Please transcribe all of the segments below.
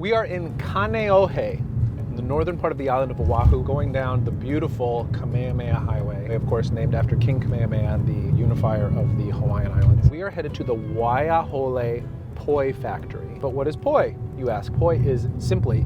We are in Kaneohe, in the northern part of the island of Oahu, going down the beautiful Kamehameha Highway, of course named after King Kamehameha, the unifier of the Hawaiian Islands. We are headed to the Waiahole Poi Factory. But what is poi, you ask? Poi is simply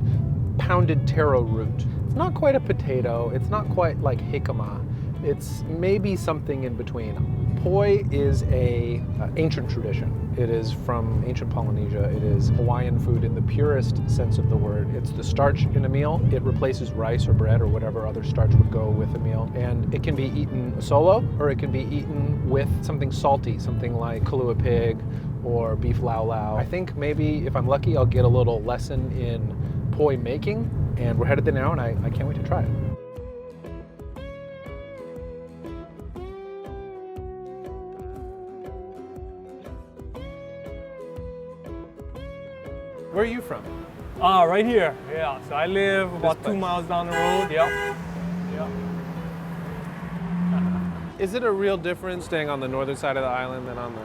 pounded taro root. It's not quite a potato, it's not quite like jicama, it's maybe something in between. Poi is an ancient tradition. It is from ancient Polynesia. It is Hawaiian food in the purest sense of the word. It's the starch in a meal. It replaces rice or bread or whatever other starch would go with a meal. And it can be eaten solo, or it can be eaten with something salty, something like kalua pig or beef lau lau. I think maybe if I'm lucky, I'll get a little lesson in poi making. And we're headed there now, and I can't wait to try it. Where are you from? Right here. Yeah. So I live about 2 miles down the road. Yep. Yep. Is it a real difference staying on the northern side of the island than on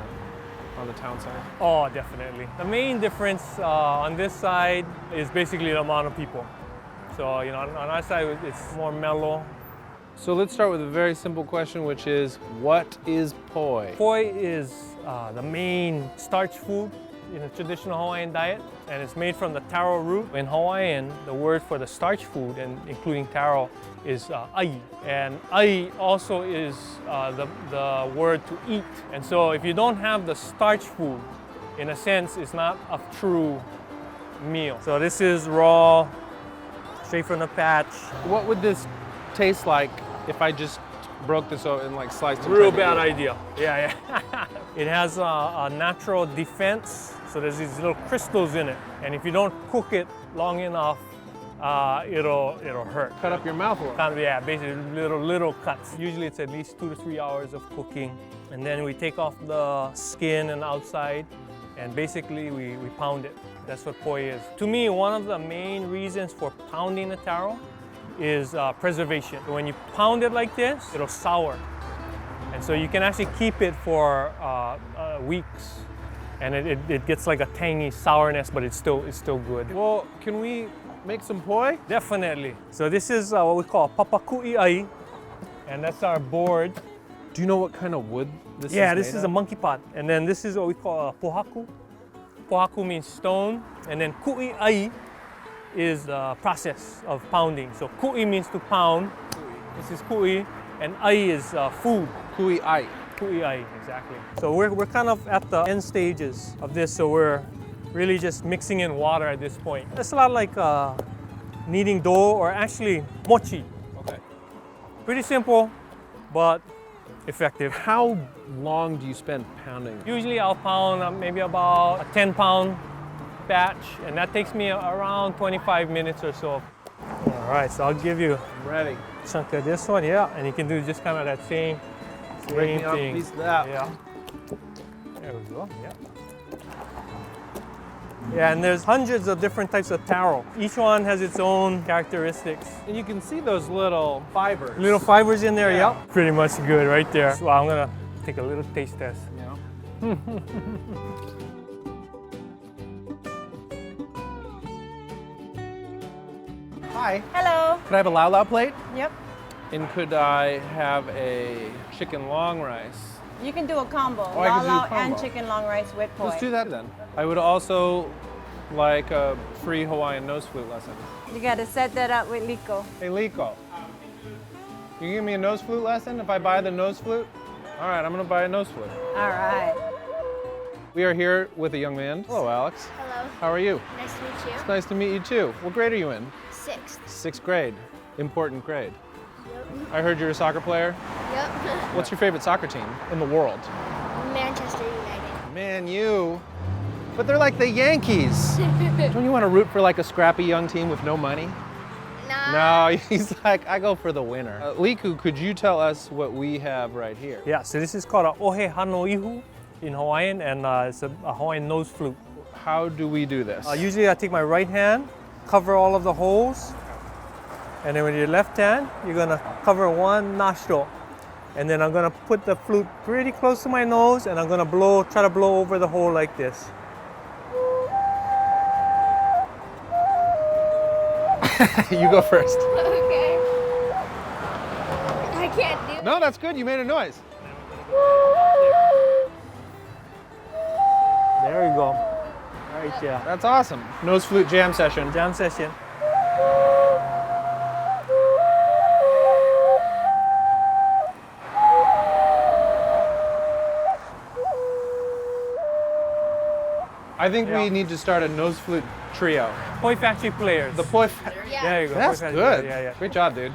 the town side? Oh, definitely. The main difference on this side is basically the amount of people. So, you know, on our side, it's more mellow. So let's start with a very simple question, which is, what is poi? Poi is the main starch food in the traditional Hawaiian diet, and it's made from the taro root. In Hawaiian, the word for the starch food, and including taro, is ai. And ai also is the word to eat. And so if you don't have the starch food, in a sense, it's not a true meal. So this is raw, straight from the patch. What would this taste like if I just broke this out and like sliced it? Real bad idea. Yeah. It has a natural defense, so there's these little crystals in it, and if you don't cook it long enough, it'll hurt. Cut up your mouth a little. Kind of, yeah, basically little cuts. Usually it's at least 2 to 3 hours of cooking, and then we take off the skin and outside, and basically we pound it. That's what poi is. To me, one of the main reasons for pounding the taro is preservation. So when you pound it like this, it'll sour. And so you can actually keep it for weeks, and it gets like a tangy sourness, but it's still good. Well, can we make some poi? Definitely. So this is what we call papakui ai, and that's our board. Do you know what kind of wood this is? Yeah, this is a monkey pot, and then this is what we call a pohaku. Pohaku means stone, and then kui ai is the process of pounding. So kui means to pound. This is kui, and ai is food. Kui ai. Kui ai, exactly. So we're kind of at the end stages of this, so we're really just mixing in water at this point. It's a lot like kneading dough, or actually mochi. Okay. Pretty simple, but effective. How long do you spend pounding? Usually I'll pound maybe about a 10-pound batch, and that takes me around 25 minutes or so. All right, so I'll give you I'm ready. a chunk of this one, yeah, and you can do just kind of that same Break me off a thing. piece of that. Yeah. There we go. Yeah. Yeah, and there's hundreds of different types of taro. Each one has its own characteristics. And you can see those little fibers. Little fibers in there, Yeah. yep. Pretty much good right there. So I'm gonna take a little taste test. Yeah. Hi. Hello. Could I have a lau lau plate? Yep. And could I have a chicken long rice? You can do a combo. Oh, I can do a Lau lau and combo. chicken long rice with poi. Let's do that then. I would also like a free Hawaiian nose flute lesson. You gotta set that up with Liko. Hey, Liko, you give me a nose flute lesson if I buy the nose flute? All right, I'm gonna buy a nose flute. All right. We are here with a young man. Hello, Alex. Hello. How are you? Nice to meet you. It's nice to meet you too. What grade are you in? Sixth. Sixth grade. Important grade. Yep. I heard you're a soccer player. Yep. What's your favorite soccer team in the world? Manchester United. Man, you. But they're like the Yankees. Don't you want to root for like a scrappy young team with no money? Nah. No, he's like, I go for the winner. Liku, could you tell us what we have right here? Yeah, so this is called a ohe hano ihu in Hawaiian, and it's a Hawaiian nose flute. How do we do this? Usually I take my right hand, cover all of the holes, and then with your left hand, you're gonna cover one nostril. And then I'm gonna put the flute pretty close to my nose, and I'm gonna try to blow over the hole like this. You go first. Okay. I can't do it. No, that's good. You made a noise. There you go. Right, yeah. That's awesome. Nose flute jam session. Jam session. I think Yeah. we need to start a nose flute trio. Poi Factory players. The Poi. Yeah. There you go. That's Poi Factory good. player, yeah. Great job, dude.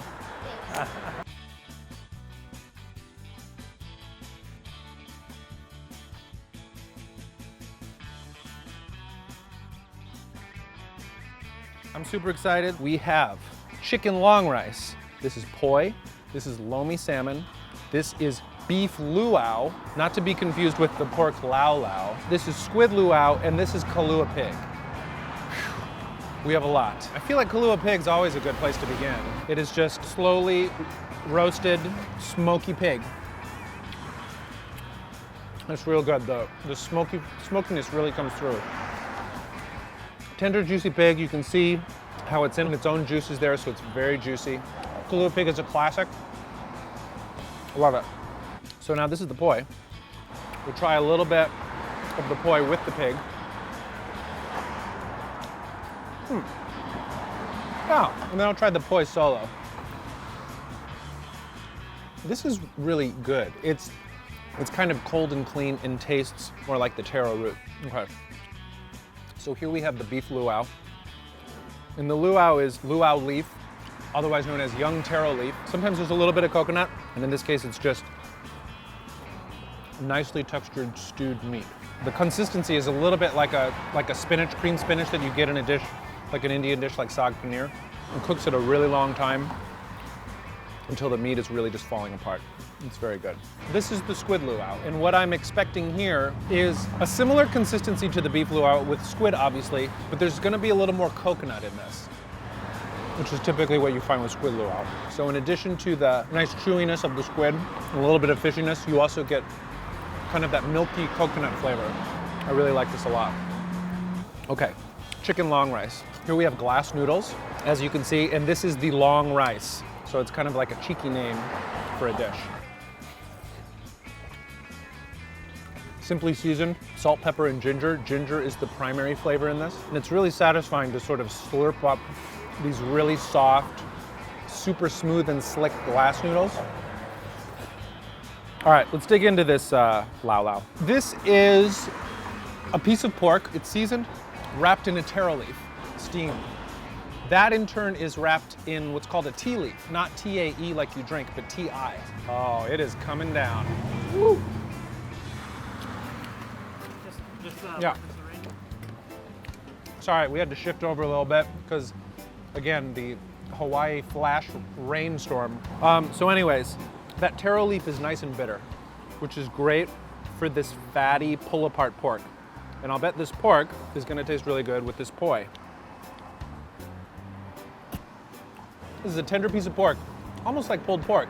I'm super excited. We have chicken long rice. This is poi. This is lomi salmon. This is beef luau, not to be confused with the pork lau lau. This is squid luau, and this is kalua pig. We have a lot. I feel like kalua pig's always a good place to begin. It is just slowly roasted, smoky pig. It's real good. The smokiness really comes through. Tender, juicy pig. You can see how it's in its own juices there, so it's very juicy. Kalua pig is a classic. Love it. So now this is the poi. We'll try a little bit of the poi with the pig. Yeah, and then I'll try the poi solo. This is really good. It's kind of cold and clean and tastes more like the taro root. Okay. So here we have the beef luau. And the luau is luau leaf, otherwise known as young taro leaf. Sometimes there's a little bit of coconut, and in this case it's just nicely textured stewed meat. The consistency is a little bit like a spinach, cream spinach that you get in a dish, like an Indian dish like saag paneer. It cooks it a really long time until the meat is really just falling apart. It's very good. This is the squid luau, and what I'm expecting here is a similar consistency to the beef luau with squid, obviously, but there's gonna be a little more coconut in this, which is typically what you find with squid luau. So in addition to the nice chewiness of the squid, and a little bit of fishiness, you also get kind of that milky coconut flavor. I really like this a lot. Okay, chicken long rice. Here we have glass noodles, as you can see, and this is the long rice. So it's kind of like a cheeky name for a dish. Simply seasoned, salt, pepper, and ginger. Ginger is the primary flavor in this. And it's really satisfying to sort of slurp up these really soft, super smooth and slick glass noodles. All right, let's dig into this lau lau. This is a piece of pork. It's seasoned, wrapped in a taro leaf, steamed. That in turn is wrapped in what's called a tea leaf, not T-A-E like you drink, but T-I. Oh, it is coming down. Woo. Yeah. Sorry, we had to shift over a little bit because, again, the Hawaii flash rainstorm. So anyways, that taro leaf is nice and bitter, which is great for this fatty pull-apart pork. And I'll bet this pork is gonna taste really good with this poi. This is a tender piece of pork, almost like pulled pork.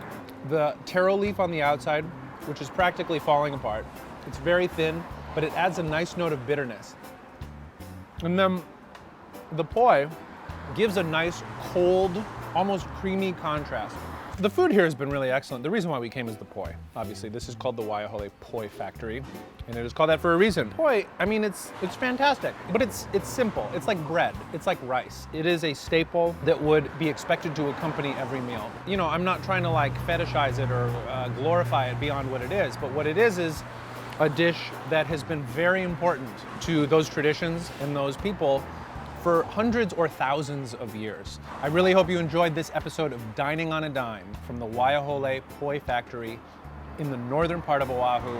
The taro leaf on the outside, which is practically falling apart. It's very thin, but it adds a nice note of bitterness. And then the poi gives a nice, cold, almost creamy contrast. The food here has been really excellent. The reason why we came is the poi. Obviously, this is called the Waiahole Poi Factory, and it is called that for a reason. Poi, I mean, it's fantastic, but it's simple. It's like bread. It's like rice. It is a staple that would be expected to accompany every meal. You know, I'm not trying to like fetishize it or glorify it beyond what it is, but what it is a dish that has been very important to those traditions and those people for hundreds or thousands of years. I really hope you enjoyed this episode of Dining on a Dime from the Waiahole Poi Factory in the northern part of Oahu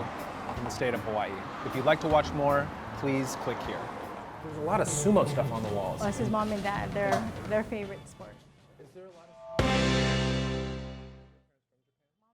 in the state of Hawaii. If you'd like to watch more, please click here. There's a lot of sumo stuff on the walls. Well, this is mom and dad, their favorite sport. Is there a lot